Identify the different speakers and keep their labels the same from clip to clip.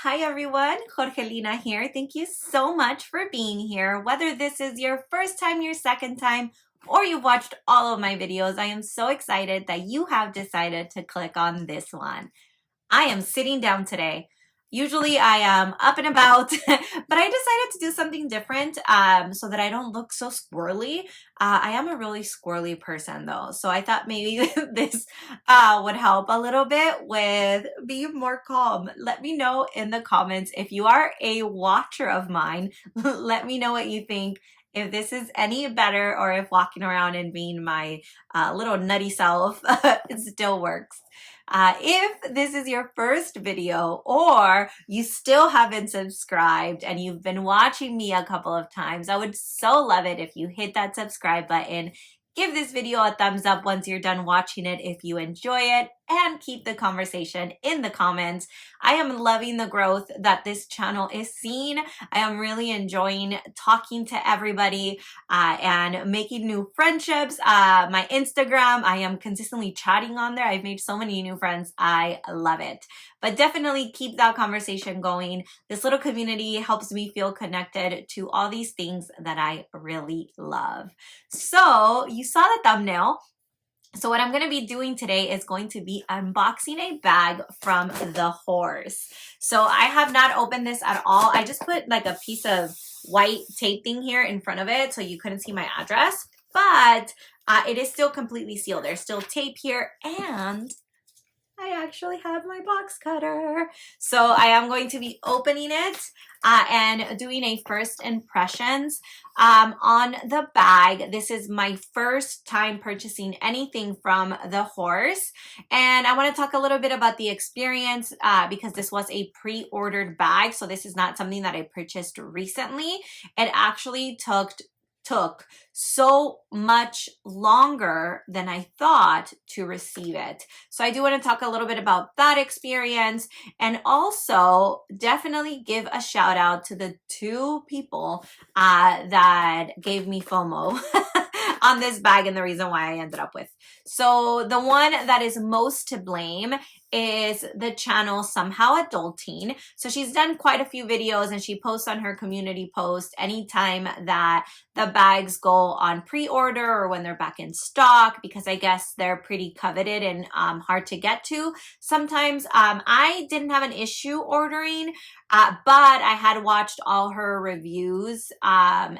Speaker 1: Hi everyone, Jorgelina here. Thank you so much for being here. Whether this is your first time, your second time, or you've watched all of my videos, I am so excited that you have decided to click on this one. I am sitting down today. Usually I am up and about, but I decided to do something different so that I don't look so squirrely. I am a really squirrely person though, so I thought maybe this would help a little bit with being more calm. Let me know in the comments if you are a watcher of mine. Let me know what you think. If this is any better or if walking around and being my little nutty self it still works. If this is your first video or you still haven't subscribed and you've been watching me a couple of times, I would so love it if you hit that subscribe button. Give this video a thumbs up once you're done watching it if you enjoy it, and keep the conversation in the comments. I am loving the growth that this channel is seeing. I am really enjoying talking to everybody and making new friendships. My Instagram, I am consistently chatting on there. I've made so many new friends. I love it. But definitely keep that conversation going. This little community helps me feel connected to all these things that I really love. So you saw the thumbnail. So what I'm going to be doing today is going to be unboxing a bag from the Horse. So I have not opened this at all. I just put like a piece of white tape thing here in front of it so you couldn't see my address, but it is still completely sealed. There's still tape here, and I actually have my box cutter. So I am going to be opening it and doing a first impressions on the bag. This is my first time purchasing anything from the Horse. And I want to talk a little bit about the experience because this was a pre-ordered bag. So this is not something that I purchased recently. It actually took so much longer than I thought to receive it. So I do want to talk a little bit about that experience, and also definitely give a shout out to the two people that gave me FOMO on this bag and the reason why I ended up with. So the one that is most to blame is the channel Somehow Adulting. So she's done quite a few videos and she posts on her community post anytime that the bags go on pre-order or when they're back in stock, because I guess they're pretty coveted and hard to get to. Sometimes I didn't have an issue ordering, but I had watched all her reviews and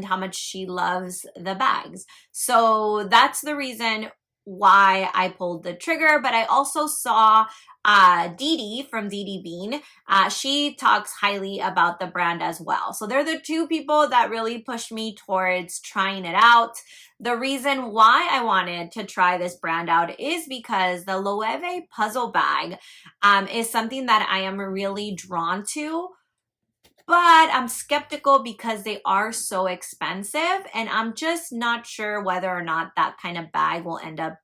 Speaker 1: how much she loves the bags. So that's the reason why I pulled the trigger. But I also saw Dee Dee from Dee Dee Bean. She talks highly about the brand as well. So they're the two people that really pushed me towards trying it out. The reason why I wanted to try this brand out is because the Loewe puzzle bag is something that I am really drawn to. But I'm skeptical because they are so expensive, and I'm just not sure whether or not that kind of bag will end up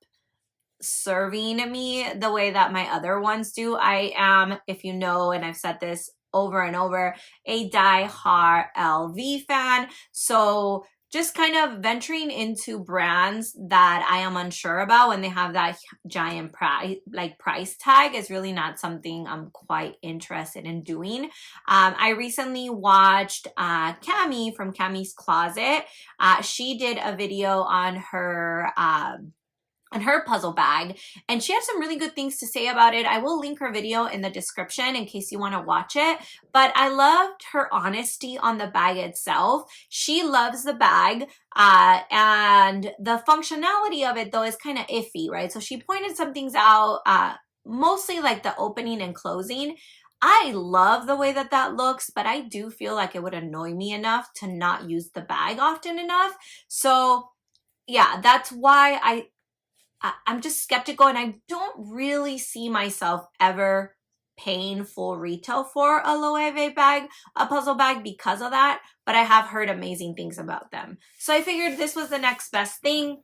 Speaker 1: serving me the way that my other ones do. I am, if you know, and I've said this over and over, a die-hard LV fan. So just kind of venturing into brands that I am unsure about when they have that giant price tag is really not something I'm quite interested in doing. I recently watched Cami from Cami's Closet. She did a video on her puzzle bag, and she had some really good things to say about it. I will link her video in the description in case you want to watch it, but I loved her honesty on the bag itself. She loves the bag, and the functionality of it though is kind of iffy, right? So she pointed some things out, mostly like the opening and closing. I love the way that that looks, but I do feel like it would annoy me enough to not use the bag often enough. So yeah, that's why I'm just skeptical, and I don't really see myself ever paying full retail for a Loewe bag, a puzzle bag, because of that, but I have heard amazing things about them. So I figured this was the next best thing.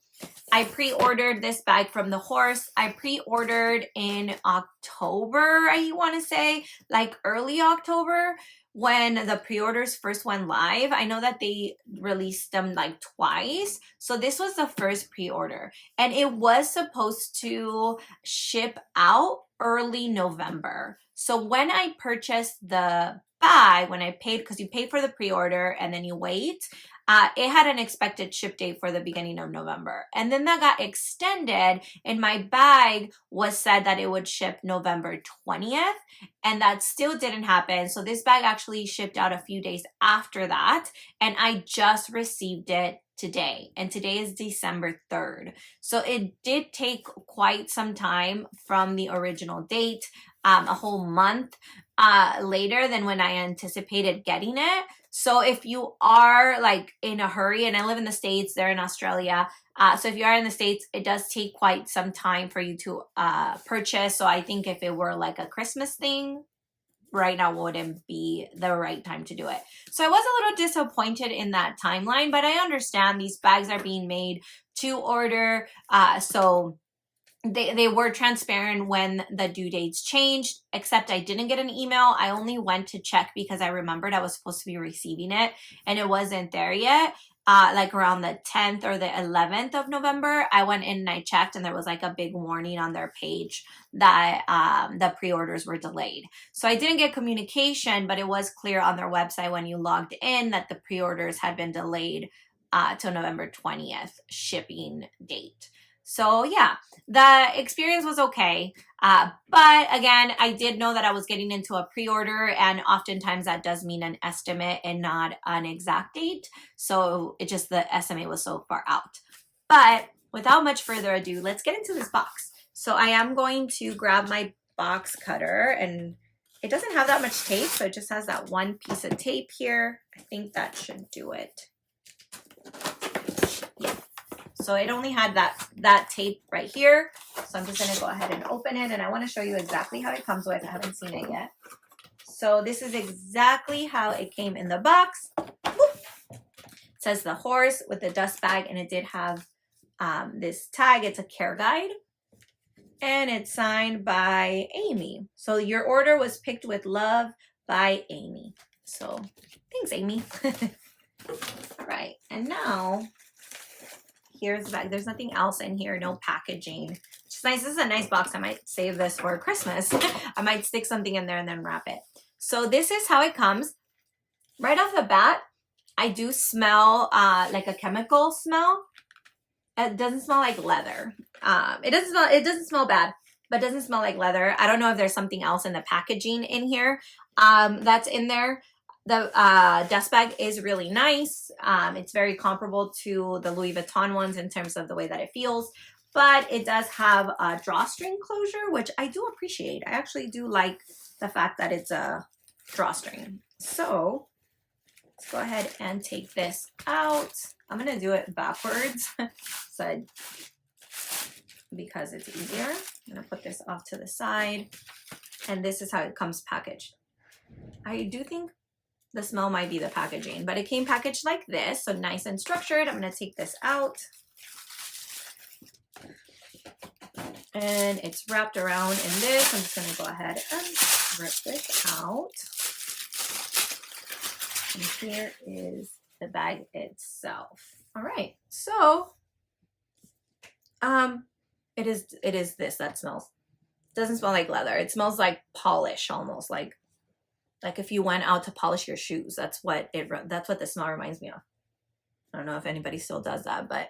Speaker 1: I pre-ordered this bag from the Horse. I pre-ordered in October, I want to say, like early October, when the pre-orders first went live. I know that they released them like twice. So this was the first pre-order, and it was supposed to ship out early November. So when I purchased the bag, when I paid, because you pay for the pre-order and then you wait, it had an expected ship date for the beginning of November. And then that got extended, and my bag was said that it would ship November 20th, and that still didn't happen. So this bag actually shipped out a few days after that, and I just received it today, and today is December 3rd. So it did take quite some time from the original date, a whole month later than when I anticipated getting it. So if you are like in a hurry, and I live in the States, they're in Australia. So if you are in the States, it does take quite some time for you to purchase. So I think if it were like a Christmas thing, right now wouldn't be the right time to do it. So I was a little disappointed in that timeline, but I understand these bags are being made to order. So they were transparent when the due dates changed, except I didn't get an email. I only went to check because I remembered I was supposed to be receiving it and it wasn't there yet. Like around the 10th or the 11th of November, I went in and I checked, and there was like a big warning on their page that the pre-orders were delayed. So I didn't get communication, but it was clear on their website when you logged in that the pre-orders had been delayed till November 20th shipping date. So yeah, the experience was okay. But again, I did know that I was getting into a pre-order, and oftentimes that does mean an estimate and not an exact date. So it just, the estimate was so far out. But without much further ado, let's get into this box. So I am going to grab my box cutter, and it doesn't have that much tape, so it just has that one piece of tape here. I think that should do it. Yeah. So it only had that tape right here. So I'm just going to go ahead and open it, and I want to show you exactly how it comes with. I haven't seen it yet. So this is exactly how it came in the box. Whoop. It says the horse with the dust bag, and it did have this tag. It's a care guide, and it's signed by Amy. So your order was picked with love by Amy. So thanks, Amy. All right, and now here's the bag. There's nothing else in here, no packaging. Which is nice. This is a nice box. I might save this for Christmas. I might stick something in there and then wrap it. So this is how it comes. Right off the bat, I do smell like a chemical smell. It doesn't smell like leather. It doesn't smell bad, but it doesn't smell like leather. I don't know if there's something else in the packaging in here that's in there. The dust bag is really nice. It's very comparable to the Louis Vuitton ones in terms of the way that it feels, but it does have a drawstring closure, which I do appreciate. I actually do like the fact that it's a drawstring. So let's go ahead and take this out. I'm gonna do it backwards because it's easier. I'm gonna put this off to the side, and this is how it comes packaged. I do think the smell might be the packaging, but it came packaged like this, so nice and structured. I'm gonna take this out, and it's wrapped around in this. I'm just gonna go ahead and rip this out. And here is the bag itself. All right, so it is this that smells. It doesn't smell like leather. It smells like polish, almost like if you went out to polish your shoes. That's what the smell reminds me of. I don't know if anybody still does that, but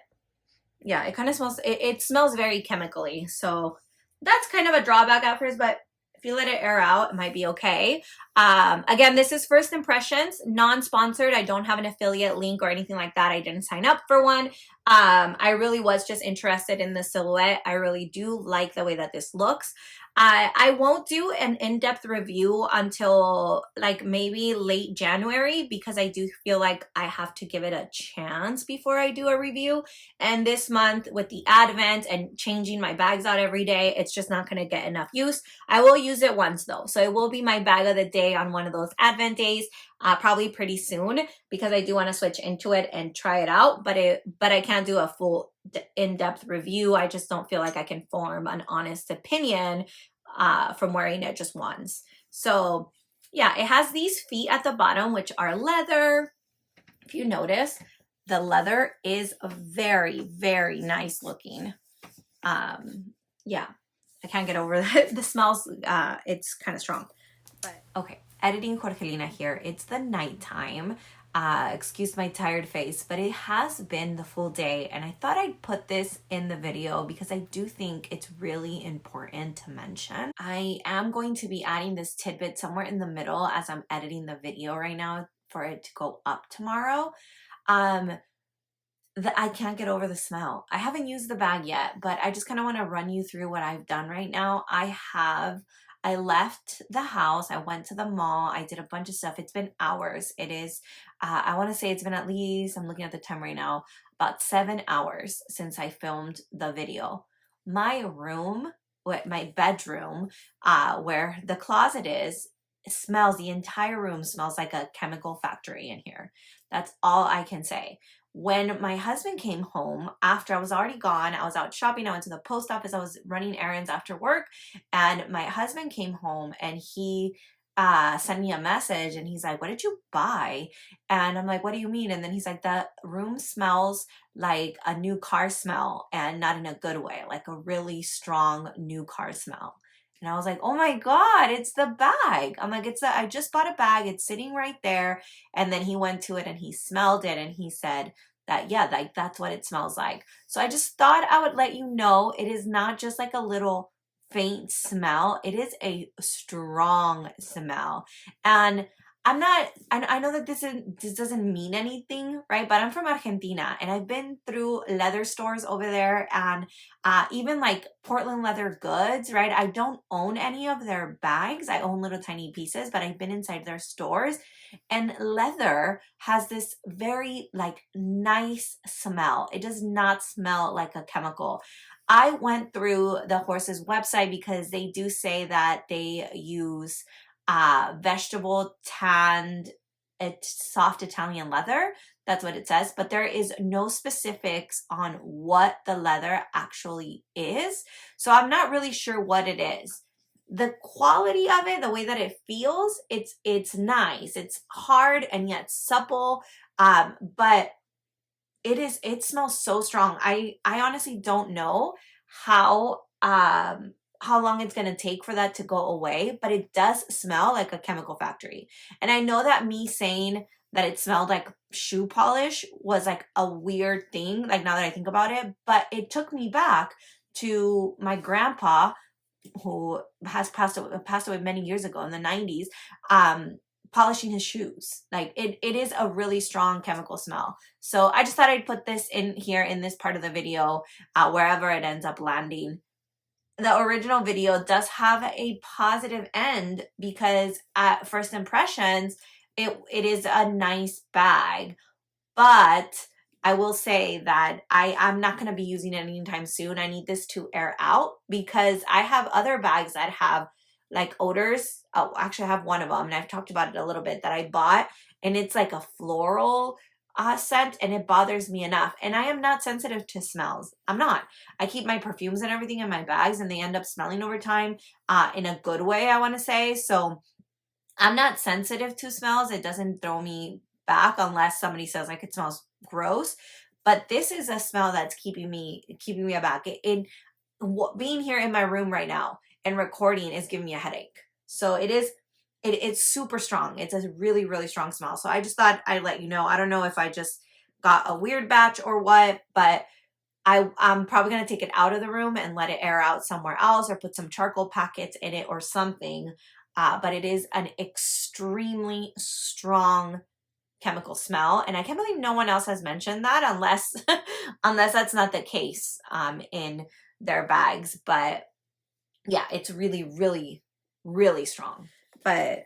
Speaker 1: yeah, it kind of smells, it smells very chemically. So that's kind of a drawback at first, but if you let it air out, it might be okay. Again, this is first impressions, non-sponsored. I don't have an affiliate link or anything like that. I didn't sign up for one. I really was just interested in the silhouette. I really do like the way that this looks. I won't do an in-depth review until like maybe late January, because I do feel like I have to give it a chance before I do a review. And this month with the advent and changing my bags out every day, it's just not going to get enough use. I will use it once though. So it will be my bag of the day on one of those advent days, probably pretty soon, because I do want to switch into it and try it out, but I can't do a full in-depth review. I just don't feel like I can form an honest opinion from wearing it just once. So yeah, it has these feet at the bottom, which are leather. If you notice, the leather is very, very nice looking. Yeah, I can't get over the smells. It's kind of strong. But okay, editing Jorgelina here. It's the nighttime. Excuse my tired face, but it has been the full day, and I thought I'd put this in the video because I do think it's really important to mention. I am going to be adding this tidbit somewhere in the middle as I'm editing the video right now for it to go up tomorrow. I can't get over the smell. I haven't used the bag yet, but I just kind of want to run you through what I've done right now. I left the house. I went to the mall. I did a bunch of stuff. It's been hours. It is, I want to say it's been at least, I'm looking at the time right now, about 7 hours since I filmed the video. My room, my bedroom, where the closet is, smells, the entire room smells like a chemical factory in here. That's all I can say. When my husband came home, after I was already gone, I was out shopping, I went to the post office, I was running errands after work, and my husband came home and he sent me a message and he's like, "What did you buy?" And I'm like, "What do you mean?" And then he's like, "The room smells like a new car smell, and not in a good way, like a really strong new car smell." And I was like, "Oh my God, it's the bag." I'm like, I just bought a bag. It's sitting right there. And then he went to it and he smelled it and he said that, yeah, like that's what it smells like. So I just thought I would let you know it is not just like a little faint smell. It is a strong smell. And I know that this doesn't mean anything, right? But I'm from Argentina and I've been through leather stores over there, and even like Portland leather goods, right? I don't own any of their bags. I own little tiny pieces, but I've been inside their stores, and leather has this very like nice smell. It does not smell like a chemical. I went through the Horse's website because they do say that they use vegetable tanned, soft Italian leather. That's what it says, but there is no specifics on what the leather actually is. So I'm not really sure what it is. The quality of it, the way that it feels, it's nice. It's hard and yet supple, but it smells so strong. I honestly don't know how long it's going to take for that to go away, but it does smell like a chemical factory. And I know that me saying that it smelled like shoe polish was like a weird thing, like now that I think about it, but it took me back to my grandpa, who has passed away many years ago in the 90s, polishing his shoes. Like it is a really strong chemical smell. So I just thought I'd put this in here in this part of the video, wherever it ends up landing. The original video does have a positive end because at first impressions, it is a nice bag, but I will say that I'm not going to be using it anytime soon. I need this to air out because I have other bags that have like odors. Oh, actually I have one of them, and I've talked about it a little bit, that I bought, and it's like a floral scent, and it bothers me enough. And I am not sensitive to smells. I'm not. I keep my perfumes and everything in my bags, and they end up smelling over time in a good way, I want to say. So I'm not sensitive to smells. It doesn't throw me back unless somebody says like it smells gross. But this is a smell that's keeping me aback. Being here in my room right now and recording is giving me a headache. So it's super strong. It's a really, really strong smell. So I just thought I'd let you know. I don't know if I just got a weird batch or what, but I'm probably going to take it out of the room and let it air out somewhere else, or put some charcoal packets in it or something. But it is an extremely strong chemical smell, and I can't believe no one else has mentioned that, unless unless that's not the case in their bags. But yeah, it's really, really, really strong. But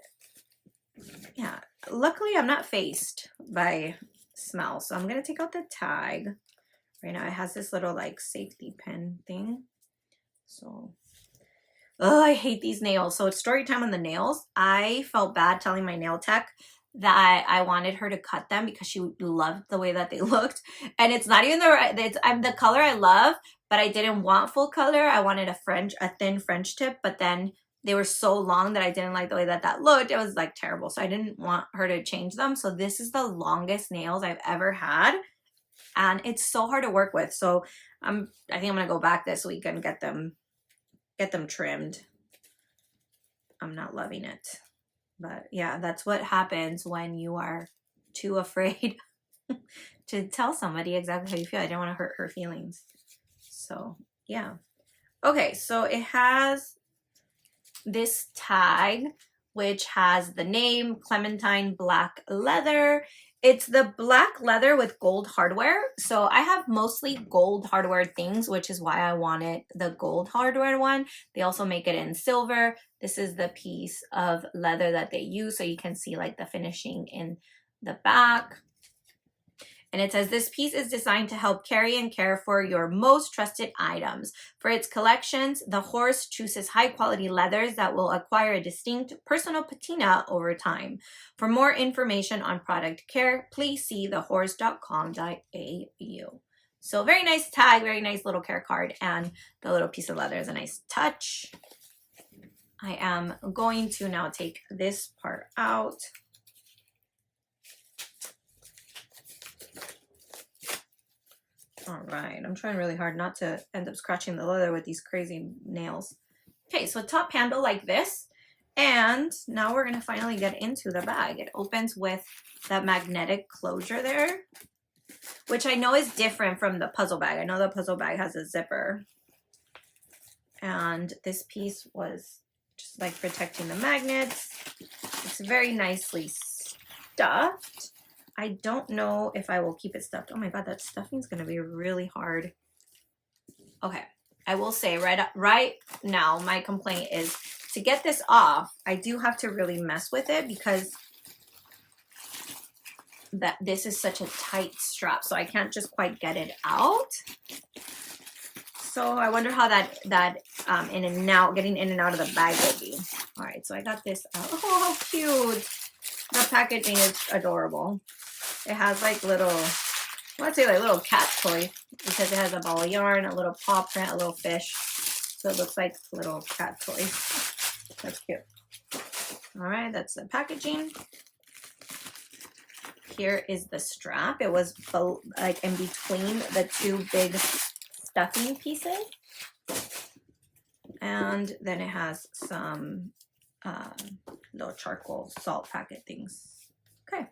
Speaker 1: yeah, luckily I'm not faced by smell, so I'm gonna take out the tag. Right now it has this little like safety pin thing. So oh, I hate these nails. So it's story time on the nails. I felt bad telling my nail tech that I wanted her to cut them because she loved the way that they looked. And it's not even I'm the color I love, but I didn't want full color. I wanted a thin French tip, but then they were so long that I didn't like the way that looked. It was like terrible. So I didn't want her to change them. So this is the longest nails I've ever had, and it's so hard to work with. So I think I'm gonna go back this week and get them get them trimmed. I'm not loving it. But yeah, that's what happens when you are too afraid to tell somebody exactly how you feel. I didn't want to hurt her feelings. So yeah. Okay, so it has this tag, which has the name Clementine black leather. It's the black leather with gold hardware. So I have mostly gold hardware things, which is why I wanted the gold hardware one. They also make it in silver. This is the piece of leather that they use, so you can see like the finishing in the back. And it says, this piece is designed to help carry and care for your most trusted items. For its collections, the horse chooses high quality leathers that will acquire a distinct personal patina over time. For more information on product care, please see thehorse.com.au. So very nice tag, very nice little care card, and the little piece of leather is a nice touch. I am going to now take this part out. All right, I'm trying really hard not to end up scratching the leather with these crazy nails. Okay, so top handle like this. And now we're gonna finally get into the bag. It opens with that magnetic closure there, which I know is different from the puzzle bag. I know the puzzle bag has a zipper. And this piece was just like protecting the magnets. It's very nicely stuffed. I don't know if I will keep it stuffed. Oh my God, that stuffing is going to be really hard. Okay, I will say right now, my complaint is to get this off, I do have to really mess with it because this is such a tight strap, so I can't just quite get it out. So I wonder how that in and out, getting in and out of the bag will be. All right, so I got this out. Oh, how cute. The packaging is adorable. It has like little, let's say like little cat toy, because it has a ball of yarn, a little paw print, a little fish. So it looks like little cat toys. That's cute. All right, that's the packaging. Here is the strap. It was like in between the two big stuffing pieces. And then it has some little charcoal salt packet things. Okay.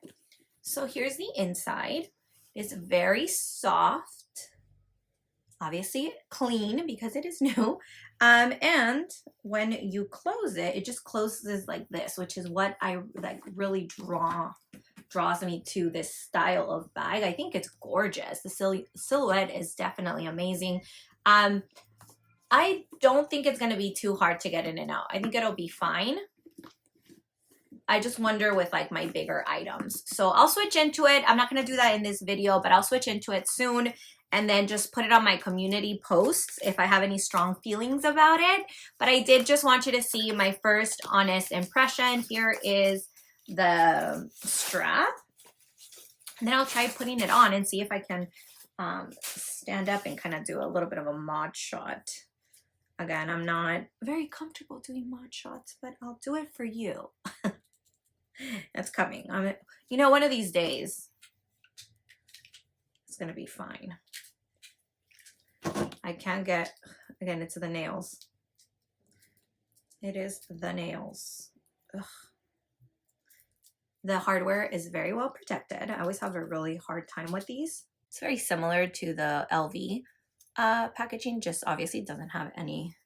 Speaker 1: So here's the inside. It's very soft, obviously clean because it is new. And when you close it, it just closes like this, which is what I like really draws me to this style of bag. I think it's gorgeous. The silhouette is definitely amazing. I don't think it's going to be too hard to get in and out. I think it'll be fine. I just wonder with like my bigger items. So I'll switch into it. I'm not going to do that in this video, but I'll switch into it soon and then just put it on my community posts if I have any strong feelings about it. But I did just want you to see my first honest impression. Here is the strap. And then I'll try putting it on and see if I can stand up and kind of do a little bit of a mod shot. Again, I'm not very comfortable doing mod shots, but I'll do it for you. That's coming. You know, one of these days, it's going to be fine. I can't get, again, it's the nails. It is the nails. Ugh. The hardware is very well protected. I always have a really hard time with these. It's very similar to the LV packaging, just obviously doesn't have any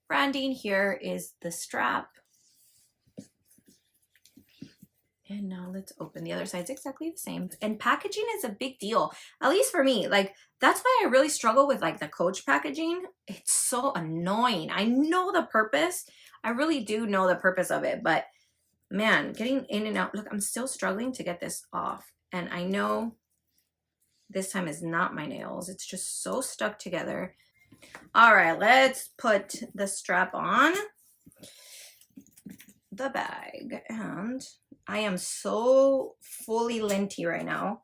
Speaker 1: branding. Here is the strap. And now let's open the other side. It's exactly the same. And packaging is a big deal, at least for me. Like, that's why I really struggle with like the Coach packaging. It's so annoying. I know the purpose. I really do know the purpose of it. But man, getting in and out. Look, I'm still struggling to get this off. And I know this time is not my nails. It's just so stuck together. All right, let's put the strap on the bag. And I am so fully linty right now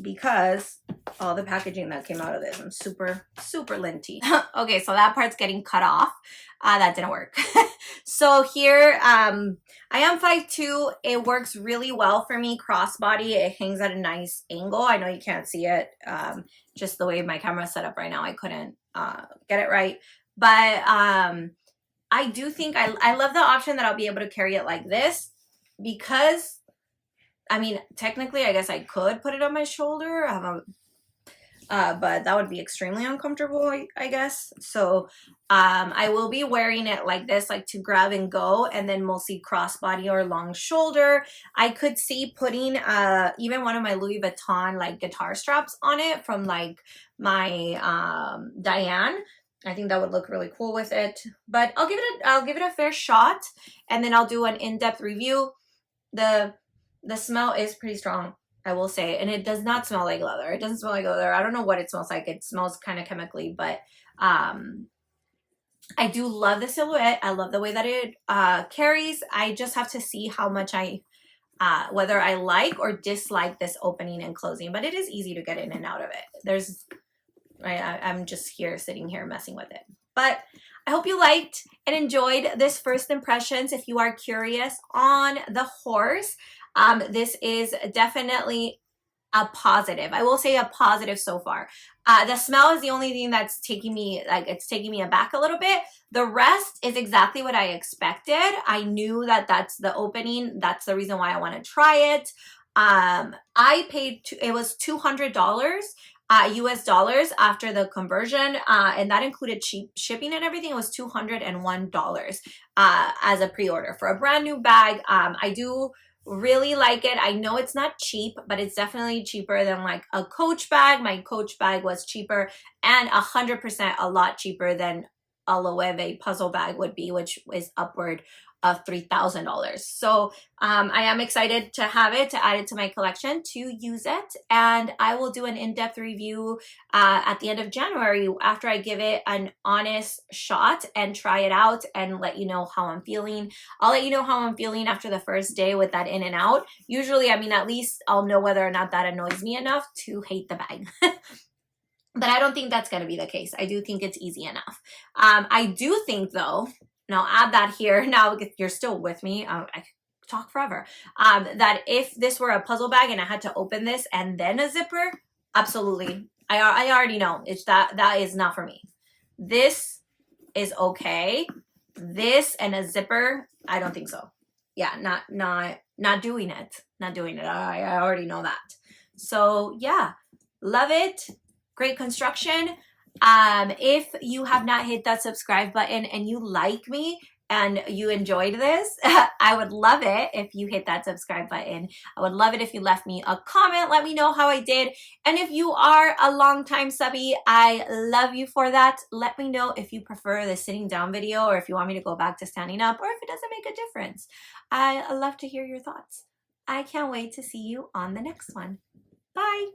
Speaker 1: because all the packaging that came out of this, I'm super, super linty. Okay, so that part's getting cut off. That didn't work. So here, I am 5'2". It works really well for me, crossbody. It hangs at a nice angle. I know you can't see it, just the way my camera's set up right now. I couldn't get it right. But I do think I love the option that I'll be able to carry it like this, because I mean, technically, I guess I could put it on my shoulder. I have a but that would be extremely uncomfortable, I guess. So I will be wearing it like this, like to grab and go, and then mostly crossbody or long shoulder. I could see putting even one of my Louis Vuitton like guitar straps on it from like my Diane. I think that would look really cool with it. But I'll give it a fair shot, and then I'll do an in-depth review. The smell is pretty strong, I will say, and it does not smell like leather. It doesn't smell like leather. I don't know what it smells like. It smells kind of chemically, but I do love the silhouette. I love the way that it carries. I just have to see how much whether I like or dislike this opening and closing, but it is easy to get in and out of it. I'm just here sitting here messing with it. But I hope you liked and enjoyed this first impressions. If you are curious on the horse, this is definitely a positive. I will say a positive so far. The smell is the only thing that's taking me aback a little bit. The rest is exactly what I expected. I knew that that's the opening. That's the reason why I want to try it. I paid, it was $200 US dollars after the conversion, and that included cheap shipping and everything. It was $201 as a pre-order for a brand new bag. I do really like it. I know it's not cheap, but it's definitely cheaper than like a Coach bag. My Coach bag was cheaper, and 100% a lot cheaper than a Loewe puzzle bag would be, which is upward of $3,000. So I am excited to have it, to add it to my collection, to use it. And I will do an in-depth review at the end of January after I give it an honest shot and try it out and let you know how I'm feeling. I'll let you know how I'm feeling after the first day with that in and out. Usually, I mean, at least I'll know whether or not that annoys me enough to hate the bag. But I don't think that's going to be the case. I do think it's easy enough. I do think, though, and I'll add that here now, if you're still with me, I talk forever, that if this were a puzzle bag and I had to open this and then a zipper, absolutely. I already know it's that is not for me. This is okay. This and a zipper, I don't think so. Yeah, not doing it. Not doing it. I already know that. So yeah, love it. Great construction. If you have not hit that subscribe button and you like me and you enjoyed this, I would love it if you hit that subscribe button. I would love it if you left me a comment. Let me know how I did. And if you are a longtime subby, I love you for that. Let me know if you prefer the sitting down video or if you want me to go back to standing up or if it doesn't make a difference. I love to hear your thoughts. I can't wait to see you on the next one. Bye.